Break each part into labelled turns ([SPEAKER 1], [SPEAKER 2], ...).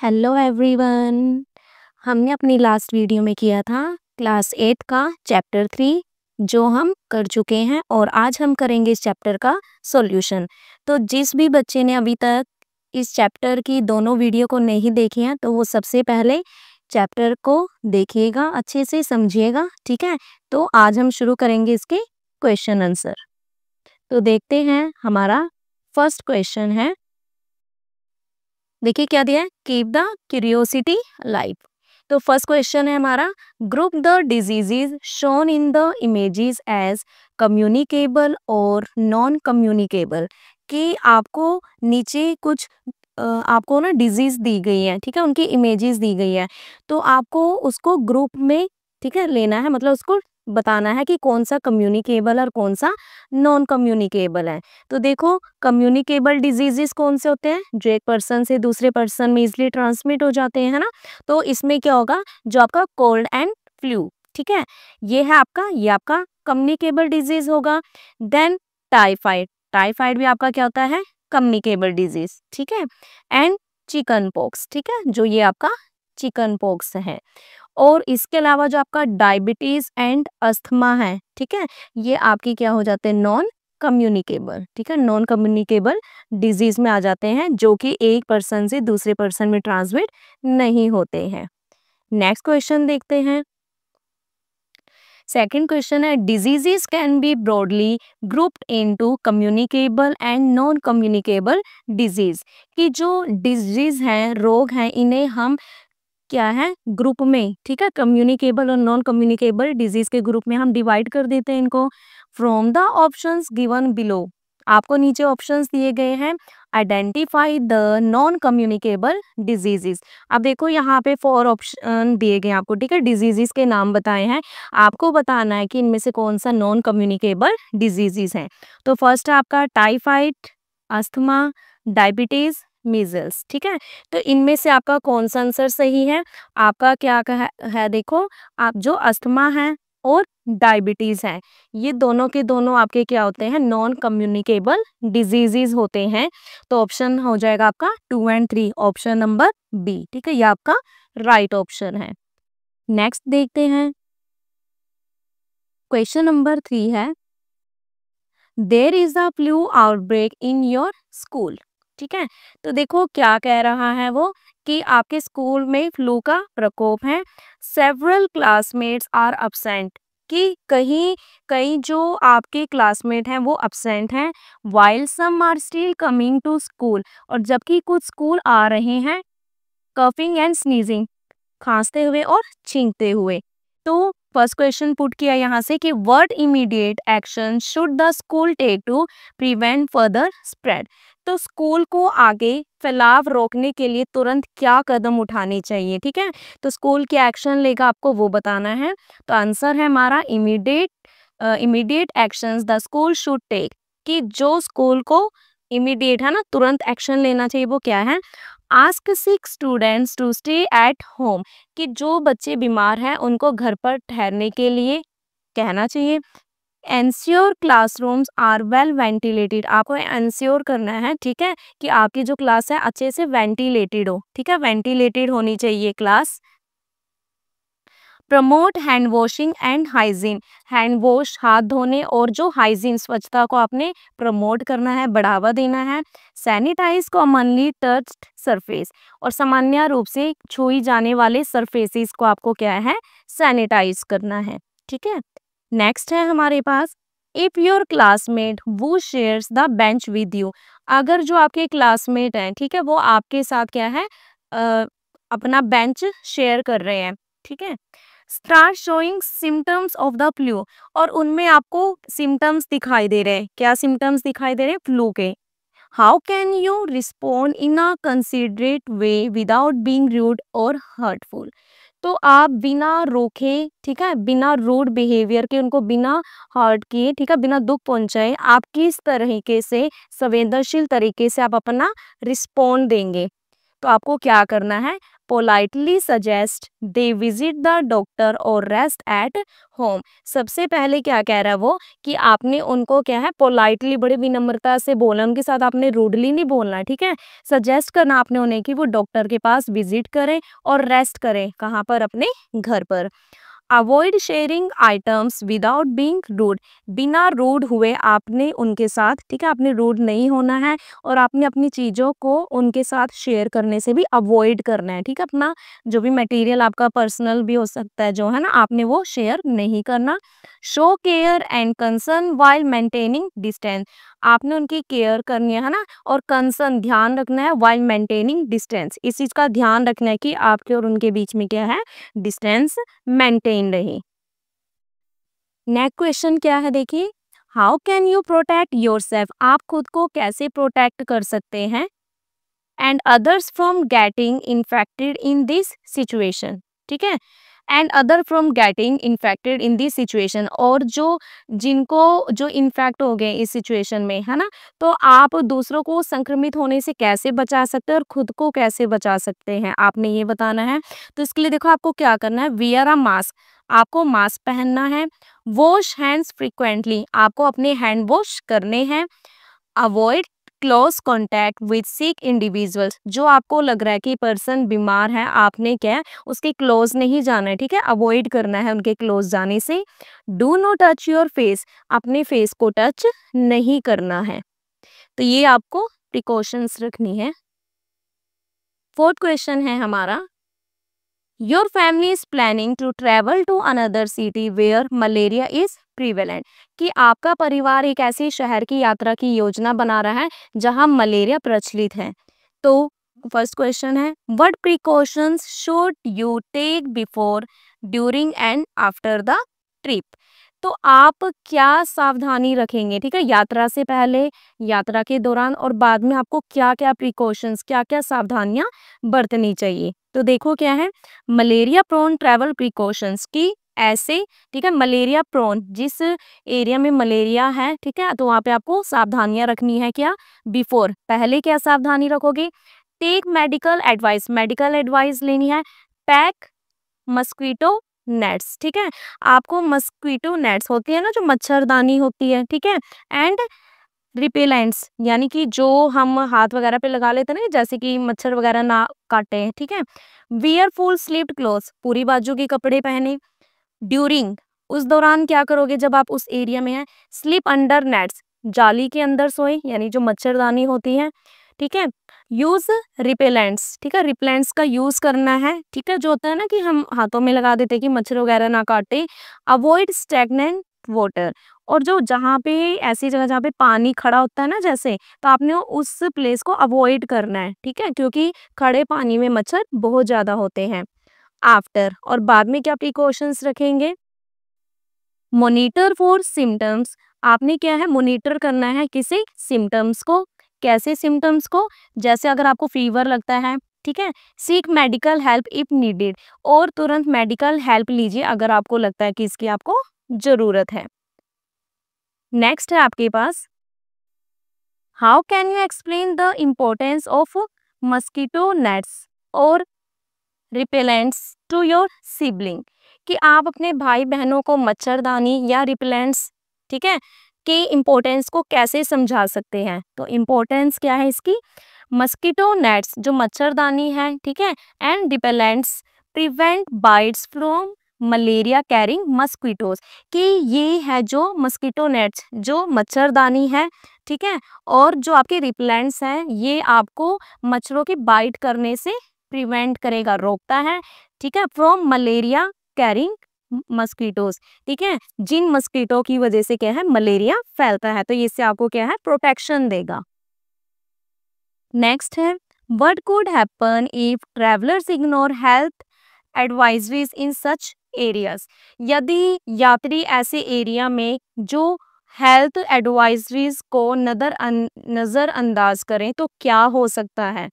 [SPEAKER 1] Hello everyone. हमने अपनी last video में किया था क्लास 8 का चैप्टर 3 जो हम कर चुके हैं और आज हम करेंगे इस चैप्टर का सॉल्यूशन। तो जिस भी बच्चे ने अभी तक इस चैप्टर की दोनों वीडियो को नहीं देखी हैं तो वो सबसे पहले चैप्टर को देखिएगा, अच्छे से समझिएगा, ठीक है। तो आज हम शुरू करेंगे इसके क्वेश्चन आंसर। तो देखते हैं, हमारा फर्स्ट क्वेश्चन है, देखिए क्या दिया है, कीप द क्यूरियोसिटी लाइव। तो फर्स्ट क्वेश्चन है हमारा, group the diseases shown in the images as communicable और नॉन कम्युनिकेबल। कि आपको नीचे कुछ आपको ना डिजीज दी गई है, ठीक है, उनकी इमेजेस दी गई है, तो आपको उसको ग्रुप में, ठीक है, लेना है, मतलब उसको बताना है कि कौन सा कम्युनिकेबल और कौन सा नॉन कम्युनिकेबल है। तो देखो, कम्युनिकेबल डिजीजेस कौन से होते हैं, जो एक पर्सन से दूसरे पर्सन में इजिली ट्रांसमिट हो जाते हैं, है ना। तो इसमें क्या होगा, जो आपका कोल्ड एंड फ्लू, ठीक है, ये है आपका, ये आपका कम्युनिकेबल डिजीज होगा। देन टाइफाइड, टाइफाइड भी आपका क्या होता है, कम्युनिकेबल डिजीज, ठीक है। एंड चिकन पॉक्स, ठीक है, जो ये आपका चिकन पॉक्स है। और इसके अलावा जो आपका डायबिटीज एंड अस्थमा है, ठीक है, ये आपकी क्या हो जाते हैं, नॉन कम्युनिकेबल, ठीक है, नॉन कम्युनिकेबल डिजीज में आ जाते हैं, जो कि एक पर्सन से दूसरे पर्सन में ट्रांसमिट नहीं होते हैं। नेक्स्ट क्वेश्चन देखते हैं। सेकंड क्वेश्चन है, diseases can be broadly grouped into communicable and non communicable disease. कि जो डिजीज हैं, रोग हैं, इन्हें हम क्या है, ग्रुप में, ठीक है, कम्युनिकेबल और नॉन कम्युनिकेबल डिजीज के ग्रुप में हम डिवाइड कर देते हैं इनको। From the options given below, आपको नीचे ऑप्शंस दिए गए हैं, identify the non communicable diseases. अब देखो यहाँ पे 4 ऑप्शन दिए गए हैं आपको, ठीक है, डिजीजेस के नाम बताए हैं, आपको बताना है कि इनमें से कौन सा नॉन कम्युनिकेबल डिजीजेस है। तो फर्स्ट है आपका टाइफाइड, अस्थमा, डायबिटीज, मीजल्स, ठीक है। तो इनमें से आपका कौन सा आंसर सही है, आपका क्या है, देखो, आप जो अस्थमा है और डायबिटीज है, ये दोनों के दोनों आपके क्या होते हैं, नॉन कम्युनिकेबल डिजीजेस होते हैं। तो ऑप्शन हो जाएगा आपका 2 एंड 3, ऑप्शन नंबर बी, ठीक है, ये आपका राइट ऑप्शन है। नेक्स्ट देखते हैं, क्वेश्चन नंबर 3 है, there is a flu outbreak in your school, ठीक है। तो देखो क्या कह रहा है वो, कि आपके स्कूल में फ्लू का प्रकोप है। सेवरल क्लासमेट्स आर अब्सेंट, कि कहीं कई जो आपके क्लासमेट हैं वो अब्सेंट हैं। While some are still coming to school, और जबकि कुछ स्कूल आ रहे हैं। कफिंग एंड स्नीजिंग, खांसते हुए और छींकते हुए। तो फर्स्ट क्वेश्चन पुट किया यहाँ से कि what immediate action should the school take to prevent further spread. तो स्कूल को आगे फैलाव रोकने के लिए तुरंत क्या कदम उठाने चाहिए, ठीक है। तो स्कूल क्या एक्शन लेगा, आपको वो बताना है। तो आंसर है हमारा immediate actions the school should take. कि जो स्कूल को इमीडिएट है ना, तुरंत एक्शन लेना चाहिए, वो क्या है, ask sick students to stay at home. कि जो बच्चे बीमार हैं उनको घर पर ठहरने के लिए कहना चाहिए। Ensure classrooms are well ventilated, आपको एंश्योर करना है, ठीक है, कि आपकी जो क्लास है अच्छे से वेंटिलेटेड हो, ठीक है, वेंटिलेटेड होनी चाहिए class. Promote hand washing and hygiene, hand wash, हाथ धोने, और जो हाइजीन, स्वच्छता को आपने प्रमोट करना है, बढ़ावा देना है। सैनिटाइज कॉमनली टच्ड सरफेस, और सामान्य रूप से छुई जाने वाले सरफेसेस को आपको क्या है, सैनिटाइज करना है, ठीक है। नेक्स्ट है हमारे पास, इफ योर क्लासमेट वो shares the bench with you. अगर जो आपके क्लासमेट हैं, ठीक है, वो आपके साथ क्या है, अपना बेंच शेयर कर रहे हैं, ठीक है। Start showing symptoms of the flu, और उनमें आपको सिम्टम्स दिखाई दे रहे हैं, क्या सिम्टम्स दिखाई दे रहे हैं, फ्लू के। How can you respond in a considerate way without being rude और हर्टफुल। तो आप बिना रोके, ठीक है, बिना रूड बिहेवियर के, उनको बिना हर्ट किए, ठीक है, बिना दुख पहुंचाए, आप किस तरीके से, संवेदनशील तरीके से आप अपना रिस्पॉन्ड देंगे। तो आपको क्या करना है, politely suggest they visit the doctor और रेस्ट एट होम। सबसे पहले क्या कह रहा है वो, कि आपने उनको क्या है, पोलाइटली बड़े विनम्रता से बोलना, उनके साथ आपने रूडली नहीं बोलना, ठीक है। सजेस्ट करना आपने उन्हें कि वो डॉक्टर के पास विजिट करें और रेस्ट करें, कहाँ पर, अपने घर पर। Avoid sharing items without being rude, बिना रूड हुए आपने उनके साथ, ठीक है, आपने रूड नहीं होना है और आपने अपनी चीज़ों को उनके साथ शेयर करने से भी अवॉइड करना है, ठीक है। अपना जो भी मटेरियल आपका पर्सनल भी हो सकता है जो है ना, आपने वो शेयर नहीं करना। Show care and concern while maintaining distance, आपने उनकी केयर करनी है ना, और कंसर्न ध्यान रखना है, वाइल मेंटेनिंग डिस्टेंस, इस चीज़ का ध्यान रखना है कि आपके और उनके बीच में क्या है, डिस्टेंस मेंटेन रहे। नेक्स्ट क्वेश्चन क्या है, देखिए, how can you protect yourself, आप खुद को कैसे प्रोटेक्ट कर सकते हैं, and others from getting infected in this situation, ठीक है, and other from getting infected in this situation, और जो जिनको जो इन्फेक्ट हो गए इस सिचुएशन में, है ना, तो आप दूसरों को संक्रमित होने से कैसे बचा सकते हैं और खुद को कैसे बचा सकते हैं, आपने ये बताना है। तो इसके लिए देखो आपको क्या करना है, वियर अ मास्क, आपको मास्क पहनना है। वॉश हैंड्स फ्रिक्वेंटली, आपको अपने हैंड वॉश करने हैं। Avoid close contact with sick individuals, जो आपको लग रहा है कि पर्सन बीमार है, आपने क्या है, उसके क्लोज नहीं जाना है, ठीक है, अवॉइड करना है उनके क्लोज जाने से। Do not touch your face, अपने फेस को टच नहीं करना है। तो ये आपको प्रिकॉशंस रखनी है। फोर्थ क्वेश्चन है हमारा, your family is planning to travel to another city where malaria is prevalent, कि आपका परिवार एक ऐसे शहर की यात्रा की योजना बना रहा है जहां मलेरिया प्रचलित है। तो फर्स्ट क्वेश्चन है, what precautions should you take before, during and after the trip, तो आप क्या सावधानी रखेंगे, ठीक है, यात्रा से पहले, यात्रा के दौरान और बाद में, आपको क्या क्या प्रिकॉशंस, क्या क्या सावधानियां बरतनी चाहिए। तो देखो क्या है, मलेरिया प्रोन ट्रैवल प्रिकॉशंस, की ऐसे, ठीक है, मलेरिया प्रोन, जिस एरिया में मलेरिया है, ठीक है, तो वहाँ पे आपको सावधानियां रखनी है, क्या, बिफोर, पहले क्या सावधानी रखोगे, take medical advice, medical advice लेनी है। पैक मस्क्वीटो नेट्स, ठीक है, आपको मस्क्वीटो नेट्स होती है ना, जो मच्छरदानी होती है, ठीक है, एंड रिपेलेंट्स, यानी कि जो हम हाथ वगैरह पे लगा लेते हैं ना, जैसे कि मच्छर वगैरह ना काटे, ठीक है। वियर फुल स्लीव्ड क्लोथ्स, पूरी बाजू के कपड़े पहने। ड्यूरिंग, उस दौरान क्या करोगे जब आप उस एरिया में हैं, स्लीप अंडर नेट्स, जाली के अंदर सोए, यानी जो मच्छरदानी होती है, ठीक है। यूज रिपेलेंट्स, ठीक है, रिपेलेंट्स का यूज करना है, ठीक है, जो होता है ना कि हम हाथों में लगा देते हैं कि मच्छर वगैरह ना काटे। अवॉइड स्टैग्नेंट वाटर, और जो जहाँ पे ऐसी जगह जहाँ पे पानी खड़ा होता है ना, जैसे, तो आपने उस प्लेस को अवॉइड करना है, ठीक है, क्योंकि खड़े पानी में मच्छर बहुत ज्यादा होते हैं। आफ्टर, और बाद में क्या प्रिकॉशंस रखेंगे, मॉनिटर फॉर सिम्टम्स, आपने क्या है, मॉनिटर करना है किसी सिम्टम्स को, कैसे सिम्टम्स को, जैसे अगर आपको फीवर लगता है, ठीक है, seek medical help if needed, और तुरंत मेडिकल हेल्प लीजिए अगर आपको लगता है कि इसकी आपको जरूरत है। नेक्स्ट है आपके पास, how can you explain the importance of mosquito nets और रिपेलेंट्स टू योर सिबलिंग, कि आप अपने भाई बहनों को मच्छरदानी या रिपेलेंट्स, ठीक है, के इम्पोर्टेंस को कैसे समझा सकते हैं। तो इम्पोर्टेंस क्या है इसकी, मस्कीटो नेट्स, जो मच्छरदानी है, ठीक है, and repellents prevent bytes from malaria carrying mosquitoes, कि ये है जो मस्कीटो नेट्स, जो मच्छरदानी है, ठीक है, और जो आपके रिपेलेंट्स हैं, ये आपको मच्छरों की बाइट करने से प्रिवेंट करेगा, रोकता है, ठीक है, फ्रॉम मलेरिया कैरिंग मस्कीटोज, ठीक है, जिन मस्कीटो की वजह से क्या है, मलेरिया फैलता है, तो इससे आपको क्या है, प्रोटेक्शन देगा। नेक्स्ट है, what could happen if travellers ignore health advisories in such areas, यदि यात्री ऐसे एरिया में जो हेल्थ एडवाइजरीज को नजरअंदाज करें तो क्या हो सकता है,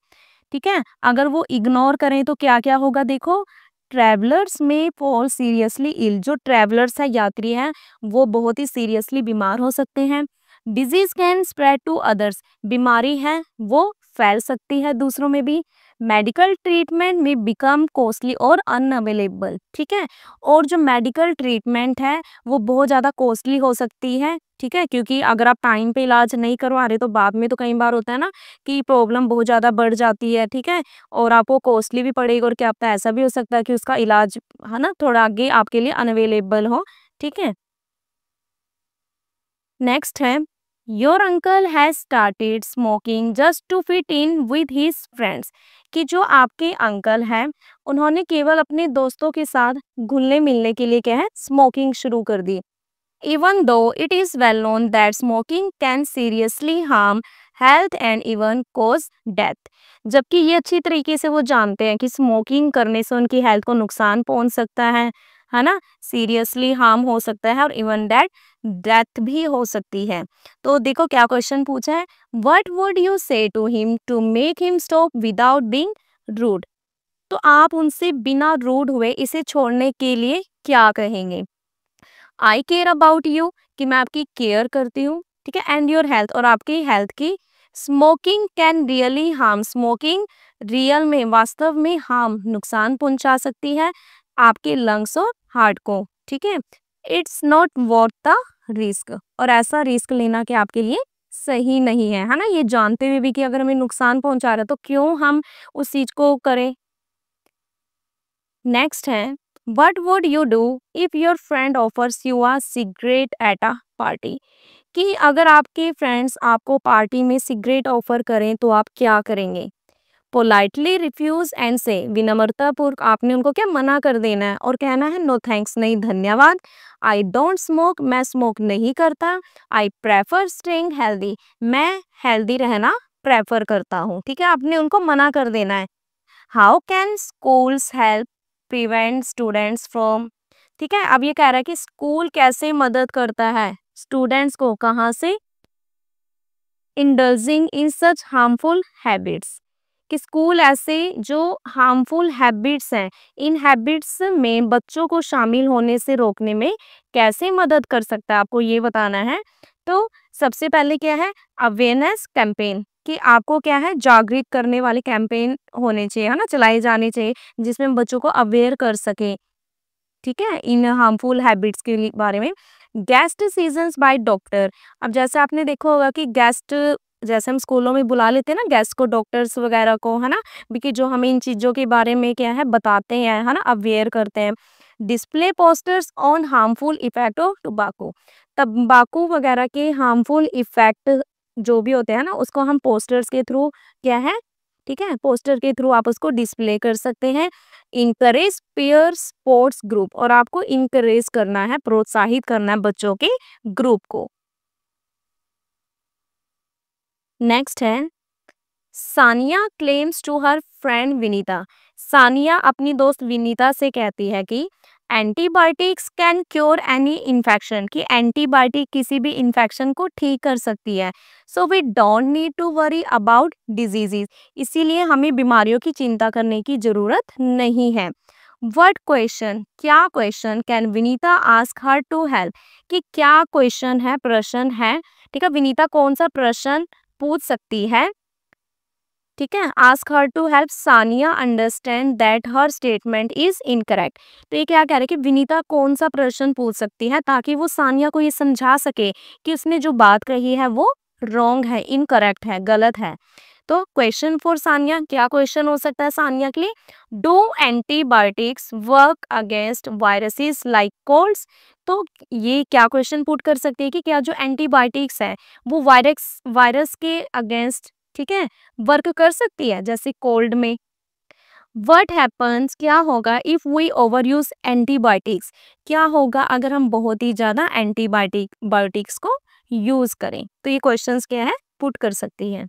[SPEAKER 1] ठीक है, अगर वो इग्नोर करें तो क्या क्या होगा, देखो, ट्रैवलर्स में फॉल सीरियसली इल, जो ट्रैवलर्स है, यात्री हैं, वो बहुत ही सीरियसली बीमार हो सकते हैं। Disease can spread to others, बीमारी है वो फैल सकती है दूसरों में भी। मेडिकल ट्रीटमेंट में बिकम कॉस्टली और अनअवेलेबल, ठीक है। और जो मेडिकल ट्रीटमेंट है वो बहुत ज़्यादा कॉस्टली हो सकती है, ठीक है, क्योंकि अगर आप टाइम पे इलाज नहीं करवा रहे तो बाद में तो कई बार होता है ना कि प्रॉब्लम बहुत ज़्यादा बढ़ जाती है, ठीक है, और आपको कॉस्टली भी पड़ेगी और क्या पता ऐसा भी हो सकता है कि उसका इलाज है ना थोड़ा आगे आपके लिए अनअवेलेबल हो, ठीक है। नेक्स्ट है your uncle has started smoking just to fit in with his friends, कि जो आपके अंकल हैं उन्होंने केवल अपने दोस्तों के साथ घुलने मिलने के लिए क्या है स्मोकिंग शुरू कर दी। Even though it is well known that smoking can seriously harm health and even cause death, जबकि ये अच्छी तरीके से वो जानते हैं कि स्मोकिंग करने से उनकी हेल्थ को नुकसान पहुंच सकता है ना, सीरियसली हार्म हो सकता है और इवन दैट डेथ भी हो सकती है। तो देखो क्या क्वेश्चन पूछा है, what would you say to him to make him stop without being rude, तो आप उनसे बिना रूड हुए इसे छोड़ने के लिए क्या कहेंगे। आई केयर अबाउट यू, कि मैं आपकी केयर करती हूँ, ठीक है, एंड योर हेल्थ, और आपकी हेल्थ की। Smoking can really harm, smoking real में वास्तव में हार्म नुकसान पहुंचा सकती है आपके लंग्स और हार्ट को, ठीक है। It's not worth the risk, और ऐसा रिस्क लेना कि आपके लिए सही नहीं है ना, ये जानते हुए भी कि अगर हमें नुकसान पहुंचा रहा है तो क्यों हम उस चीज को करें। नेक्स्ट है what would you do if your friend offers you a cigarette at a party, कि अगर आपके फ्रेंड्स आपको पार्टी में सिगरेट ऑफर करें तो आप क्या करेंगे। पोलाइटली रिफ्यूज एंड से, विनम्रता पूर्वक आपने उनको क्या मना कर देना है और कहना है नो थैंक्स, नहीं धन्यवाद। आई डोंट स्मोक, मैं स्मोक नहीं करता। आई प्रेफर स्टेइंग हेल्दी, मैं हेल्दी रहना प्रेफर करता हूँ, ठीक है, आपने उनको मना कर देना है। How can schools help prevent students from, ठीक है, अब ये कह रहा है कि स्कूल कैसे मदद करता है स्टूडेंट्स को कहाँ से, indulging in such harmful habits, कि स्कूल ऐसे जो हार्मफुल हैबिट्स हैं इन हैबिट्स में बच्चों को शामिल होने से रोकने में कैसे मदद कर सकता है, आपको ये बताना है। तो सबसे पहले क्या है अवेयरनेस कैंपेन, कि आपको क्या है जागृत करने वाले कैंपेन होने चाहिए, है ना, चलाए जाने चाहिए जिसमें बच्चों को अवेयर कर सके, ठीक है, इन हार्मफुल हैबिट्स के बारे में। गेस्ट सीजन्स बाय डॉक्टर, अब जैसे आपने देखा होगा कि गेस्ट जैसे हम स्कूलों में बुला लेते हैं ना गेस्ट को, डॉक्टर्स वगैरह को, है ना, कि जो हमें इन चीज़ों के बारे में क्या है बताते हैं, है ना, अवेयर करते हैं। Display posters on harmful effect of tobacco, तंबाकू वगैरह के हार्मफुल इफेक्ट जो भी होते हैं ना उसको हम पोस्टर्स के थ्रू क्या है, ठीक है, पोस्टर के थ्रू आप उसको डिस्प्ले कर सकते हैं। इनकरेज पेयर स्पोर्ट्स ग्रुप, और आपको इनकरेज करना है प्रोत्साहित करना है बच्चों के ग्रुप को। नेक्स्ट है Sania claims to her friend Vinita, Sania अपनी दोस्त विनीता से कहती है कि antibiotics can cure any infection, कि एंटीबायोटिक किसी भी इन्फेक्शन को ठीक कर सकती है। So we don't need to worry about diseases, इसीलिए हमें बीमारियों की चिंता करने की जरूरत नहीं है। व्हाट क्वेश्चन, क्या question can Vinita ask her to help, कि क्या क्वेश्चन है प्रश्न है, ठीक है, विनीता कौन सा प्रश्न पूछ सकती है, ठीक है, ask her to help Sania understand that her statement is incorrect, तो ये क्या कह रहे हैं कि विनीता कौन सा प्रश्न पूछ सकती है ताकि वो सानिया को ये समझा सके कि उसने जो बात कही है वो रॉन्ग है, इनकरेक्ट है, गलत है। तो क्वेश्चन फॉर सानिया, क्या क्वेश्चन हो सकता है सानिया के लिए, do antibiotics work against viruses like colds, तो ये क्या क्वेश्चन पुट कर सकती है कि क्या जो एंटीबायोटिक्स है वो वायरस वायरस के अगेंस्ट, ठीक है, वर्क कर सकती है जैसे कोल्ड में। व्हाट हैपन्स, क्या होगा if we overuse antibiotics, क्या होगा अगर हम बहुत ही ज्यादा बायोटिक्स को यूज करें, तो ये क्वेश्चंस क्या है पुट कर सकती है।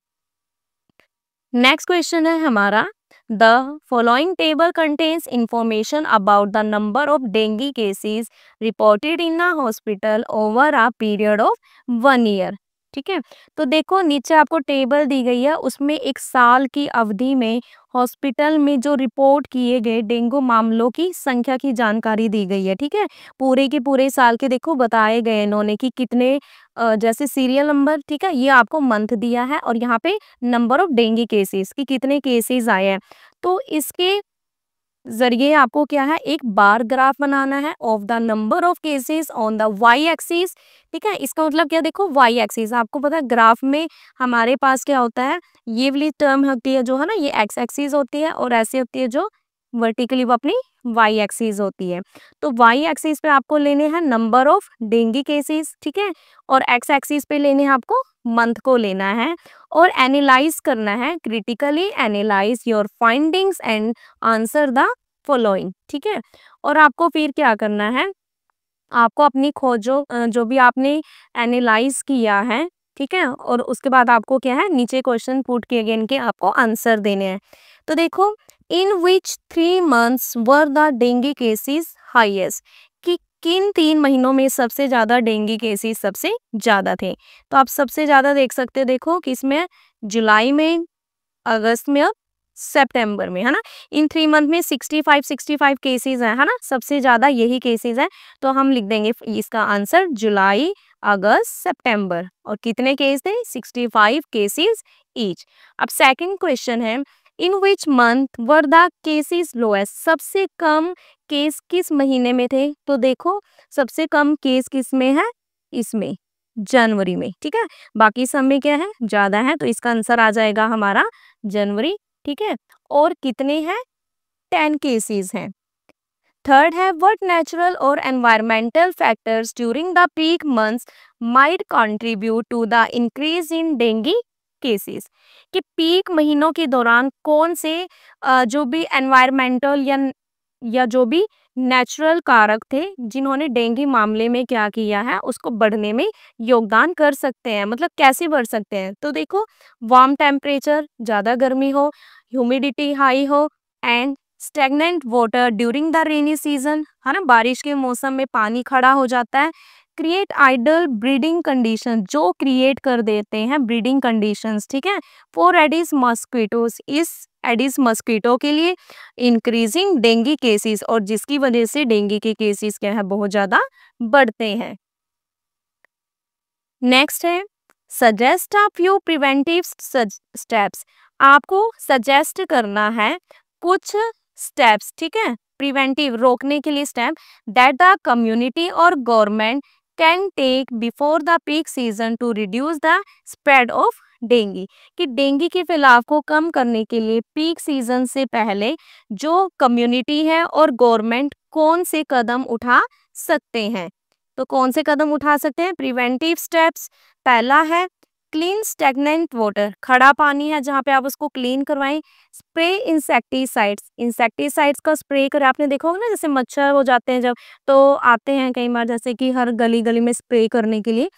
[SPEAKER 1] नेक्स्ट क्वेश्चन है हमारा the following table contains information about the number of dengue cases reported in a hospital over a period of 1 year, ठीक है। तो देखो नीचे आपको टेबल दी गई है, उसमें एक साल की अवधि में हॉस्पिटल में जो रिपोर्ट किए गए डेंगू मामलों की संख्या की जानकारी दी गई है, ठीक है। पूरे के पूरे साल के देखो बताए गए इन्होंने कि कितने जैसे सीरियल नंबर, ठीक है, ये आपको मंथ दिया है और यहाँ पे नंबर ऑफ डेंगू केसेस कि कितने केसेस आए हैं। तो इसके ज़रिए आपको क्या है, एक बार ग्राफ बनाना है of the number of cases on the Y axis, ठीक है। इसका मतलब क्या, देखो वाई एक्सिस आपको पता है ग्राफ में हमारे पास क्या होता है, ये वाली टर्म होती है जो है ना, ये एक्स एक्सिस होती है और ऐसे होती है जो वर्टिकली वो अपनी वाई एक्सिस होती है। तो वाई एक्सिस पे आपको लेने हैं नंबर ऑफ डेंगू केसेस, ठीक है, और एक्स एक्सिस पे लेने हैं आपको मंथ को लेना है और एनालाइज करना है, critically analyse your findings and answer the following, ठीक है। और आपको फिर क्या करना है, आपको अपनी खोजो जो भी आपने एनालाइज किया है, ठीक है, और उसके बाद आपको क्या है, नीचे क्वेश्चन पुट किए गए इनके आपको आंसर देने हैं। तो देखो इन विच 3 months were the dengue cases highest, कि किन 3 महीनों में सबसे ज्यादा डेंगू केसेस सबसे ज्यादा थे। तो आप सबसे ज्यादा देख सकते हो, देखो किसमें, जुलाई में, अगस्त में और सितंबर में, है ना। इन 3 मंथ में 65 केसेस हैं, है ना, सबसे ज्यादा यही केसेस हैं। तो हम लिख देंगे इसका आंसर जुलाई, अगस्त, सितंबर, और कितने केस थे, 65 केसेस ईच। अब सेकंड क्वेश्चन है, in which month were the cases lowest, सबसे कम केस किस महीने में थे। तो देखो सबसे कम केस किस में है, इसमें जनवरी में, ठीक है। बाकी सब में क्या है, ज्यादा है, तो इसका आंसर आ जाएगा हमारा जनवरी, ठीक है। और कितने हैं, 10 केसेस हैं। थर्ड है, व्हाट नेचुरल और environmental factors during the peak months might contribute to the increase in dengue cases, कि पीक महीनों के दौरान कौन से जो भी एनवायरमेंटल या जो भी नेचुरल कारक थे जिन्होंने डेंगू मामले में क्या किया है, उसको बढ़ने में योगदान कर सकते हैं, मतलब कैसे बढ़ सकते हैं। तो देखो वार्म टेम्परेचर, ज़्यादा गर्मी हो, ह्यूमिडिटी हाई हो, and stagnant water during the rainy season, है ना, बारिश के मौसम में पानी खड़ा हो जाता है। क्रिएट आइडल ब्रीडिंग कंडीशन, जो क्रिएट कर देते हैं ब्रीडिंग कंडीशंस, ठीक है, फॉर एडिस मॉस्किटोस, इस एडिस मॉस्किटो के लिए, इंक्रीजिंग डेंगू केसेस, और जिसकी वजह से डेंगू के केसेस क्या है, बहुत ज्यादा बढ़ते हैं। नेक्स्ट है, suggest a few preventive steps, आपको सजेस्ट करना है कुछ स्टेप्स, ठीक है, प्रिवेंटिव रोकने के लिए स्टेप, दैट द कम्युनिटी और government can take before the peak season to reduce the spread of dengue, कि डेंगू के फैलाव को कम करने के लिए पीक सीजन से पहले जो कम्युनिटी है और गवर्नमेंट कौन से कदम उठा सकते हैं। तो कौन से कदम उठा सकते हैं, प्रिवेंटिव स्टेप्स, पहला है क्लीन स्टेगनेंट वाटर, खड़ा पानी है जहाँ पे आप उसको क्लीन करवाएं। स्प्रे इंसेक्टिसाइड्स, इंसेक्टिसाइड्स का स्प्रे करें, आपने देखा होगा ना, जैसे मच्छर हो जाते हैं जब, तो आते हैं कई बार, जैसे कि हर गली गली में स्प्रे करने के लिए।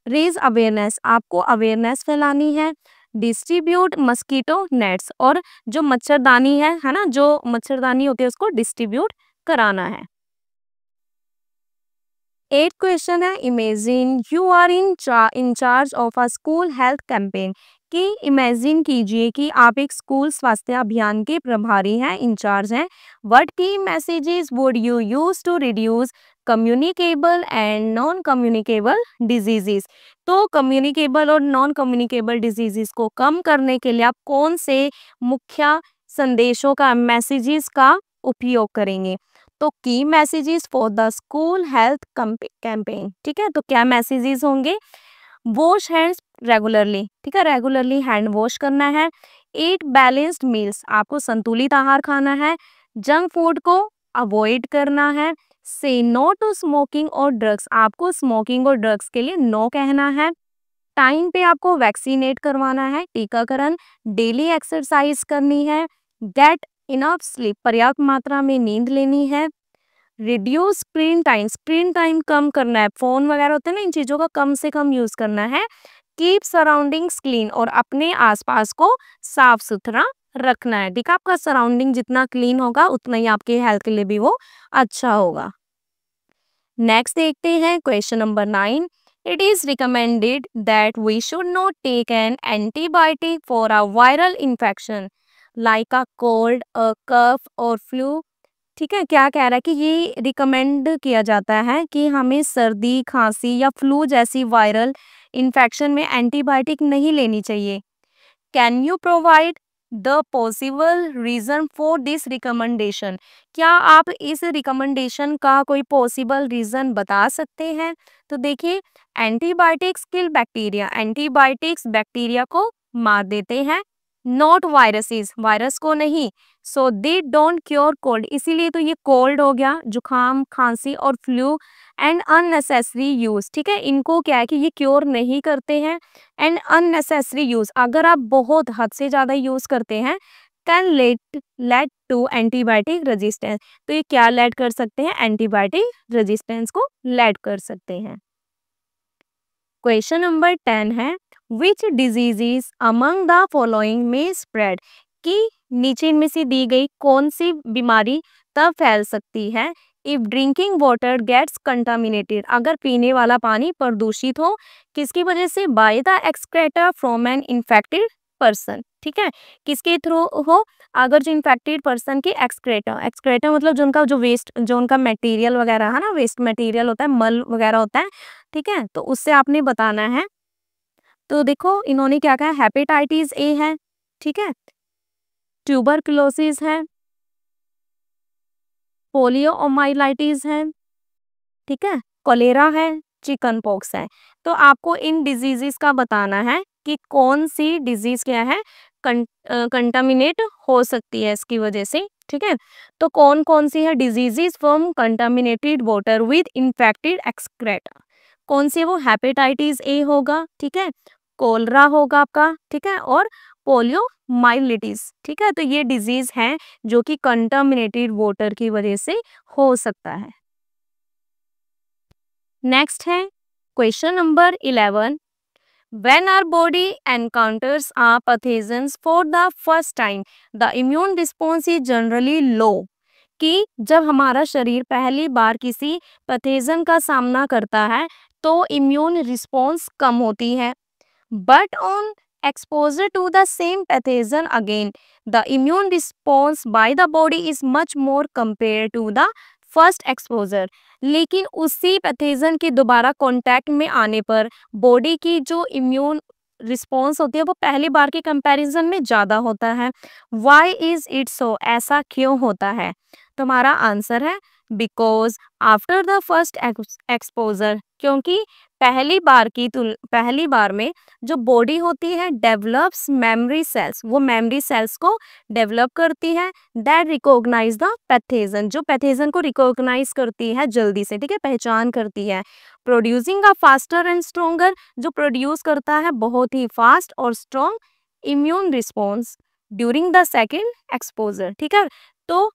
[SPEAKER 1] रेज अवेयरनेस, आपको अवेयरनेस फैलानी है। डिस्ट्रीब्यूट मस्कीटो नेट्स, और जो मच्छरदानी है ना, जो मच्छरदानी होती है उसको डिस्ट्रीब्यूट कराना है। 8 क्वेश्चन है, imagine you are in charge of a school health campaign, कि इमेजिन कीजिए कि आप एक स्कूल स्वास्थ्य अभियान के प्रभारी हैं, इंचार्ज हैं। What key messages would you use to reduce communicable and non communicable diseases, तो कम्युनिकेबल और नॉन कम्युनिकेबल डिजीजेस को कम करने के लिए आप कौन से मुख्य संदेशों का, मैसेजेस का उपयोग करेंगे। तो की messages for the school health campaign, ठीक है, तो क्या मैसेजेस होंगे, वॉश हैंड्स रेगुलरली, ठीक है, रेगुलरली हैंड वॉश करना है। ईट बैलेंस्ड मील्स, आपको संतुलित आहार खाना है। जंक फूड को अवॉइड करना है। से नो टू स्मोकिंग और ड्रग्स, आपको स्मोकिंग और ड्रग्स के लिए नो कहना है। टाइम पे आपको वैक्सीनेट करवाना है, टीकाकरण। डेली एक्सरसाइज करनी है। गेट इनफ स्लीप, पर्याप्त मात्रा में नींद लेनी है। रिड्यूस स्क्रीन टाइम कम करना है, फोन वगैरह होते हैं ना, इन चीजों का कम से कम यूज करना है। कीप सराउंडिंग्स क्लीन, और अपने आसपास को साफ सुथरा रखना है, ठीक है, आपका सराउंडिंग जितना क्लीन होगा उतना ही आपके हेल्थ के लिए भी वो अच्छा होगा। नेक्स्ट देखते हैं question number 9, It is recommended that we should not take an antibiotic for a viral infection like a cold, a cough or flu. ठीक है, क्या कह रहा है कि ये रिकमेंड किया जाता है कि हमें सर्दी, खांसी या फ्लू जैसी वायरल इन्फेक्शन में एंटीबायोटिक नहीं लेनी चाहिए. Can you provide the possible reason for this recommendation? क्या आप इस रिकमेंडेशन का कोई पॉसिबल रीजन बता सकते हैं? तो देखिए, antibiotics kill bacteria, antibiotics bacteria को मार देते हैं, नॉट वायरसेस, वायरस को नहीं. सो दे डोंट क्योर कोल्ड, इसीलिए तो ये कोल्ड हो गया, जुकाम, खांसी और फ्लू. एंड अननेसेसरी यूज, ठीक है, इनको क्या है कि ये क्योर नहीं करते हैं. एंड अननेसेसरी यूज, अगर आप बहुत हद से ज़्यादा यूज करते हैं, can lead to antibiotic resistance, तो ये क्या लेड कर सकते हैं? एंटीबायोटिक रेजिस्टेंस को लेड कर सकते हैं. क्वेश्चन नंबर 10 है, विच डिजीजेस अमंग द फॉलोइंग में स्प्रेड, कि नीचे इनमें से दी गई कौन सी बीमारी तब फैल सकती है? If drinking water gets contaminated, अगर पीने वाला पानी प्रदूषित हो, किसकी वजह से? By the excreta from an infected person, ठीक है, किसके थ्रू हो? अगर जो इन्फेक्टेड पर्सन की एक्सक्रेटा, एक्सक्रेटा मतलब जो उनका जो वेस्ट, जो उनका मटेरियल वगैरह है ना, वेस्ट मटेरियल होता है, मल वगैरह होता है, ठीक है, तो उससे आपने बताना है. तो देखो इन्होंने क्या कहा, हेपेटाइटिस ए है, ठीक है, ट्यूबरकुलोसिस है, पोलियोमाइलाइटिस है, ठीक है, कोलेरा है, चिकन पॉक्स है. तो आपको इन डिजीजेस का बताना है कि कौन सी डिजीज क्या है, कंटामिनेट हो सकती है इसकी वजह से, ठीक है. तो कौन कौन सी है diseases from contaminated water with infected excreta? कौन सी? वो हेपेटाइटिस ए होगा, ठीक है, कोलरा होगा आपका, ठीक है, और पोलियोमाइलिटिस, ठीक है. तो ये डिजीज है जो कि कंटामिनेटेड वाटर की वजह से हो सकता है. नेक्स्ट है question number 11, when our body encounters a pathogens for the first time, the immune response is generally low, कि जब हमारा शरीर पहली बार किसी पैथोजन का सामना करता है तो इम्यून रिस्पॉन्स कम होती है. But on exposure to the same pathogen again, the immune response by the body is much more compared to the first exposure. लेकिन उसी पैथोजन के दोबारा कांटेक्ट में आने पर बॉडी की जो इम्यून रिस्पॉन्स होती है वो पहली बार के कंपैरिजन में ज़्यादा होता है. वाई इज इट सो, ऐसा क्यों होता है? तुम्हारा आंसर है because after the first exposure, क्योंकि पहली बार में जो बॉडी होती है डेवलप्स मेमोरी सेल्स, वो मेमोरी सेल्स को डेवलप करती है दैट रिकॉग्नाइज द पैथोजन, जो पैथोजन को रिकॉग्नाइज करती है जल्दी से, ठीक है, पहचान करती है. Producing a faster and stronger, जो प्रोड्यूस करता है बहुत ही फास्ट और strong immune response during the second exposure, ठीक है. तो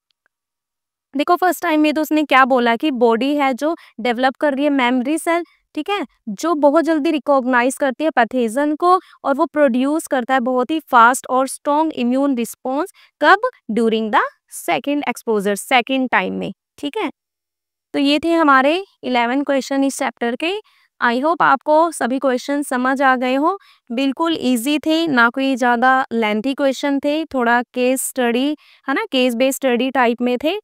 [SPEAKER 1] देखो फर्स्ट टाइम में तो उसने क्या बोला कि बॉडी है जो डेवलप कर रही है मेमोरी सेल, ठीक है, जो बहुत जल्दी रिकॉग्नाइज करती है पैथोजन को और वो प्रोड्यूस करता है बहुत ही फास्ट और स्ट्रॉन्ग इम्यून रिस्पॉन्स. कब? During the second exposure, second time में, ठीक है. तो ये थे हमारे 11 क्वेश्चन इस चैप्टर के. आई होप आपको सभी क्वेश्चन समझ आ गए हो. बिल्कुल इजी थे, ना कोई ज़्यादा लेंथी क्वेश्चन थे, थोड़ा केस स्टडी है ना, केस बेस्ड स्टडी टाइप में थे.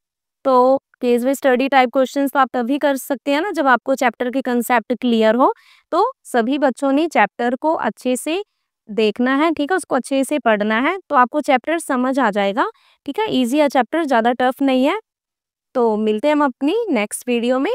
[SPEAKER 1] तो case based study type questions तो आप तभी कर सकते हैं ना जब आपको चैप्टर के कंसेप्ट क्लियर हो. तो सभी बच्चों ने चैप्टर को अच्छे से देखना है, ठीक है, उसको अच्छे से पढ़ना है तो आपको चैप्टर समझ आ जाएगा, ठीक है. इजी है चैप्टर, ज़्यादा टफ नहीं है. तो मिलते हैं हम अपनी नेक्स्ट वीडियो में.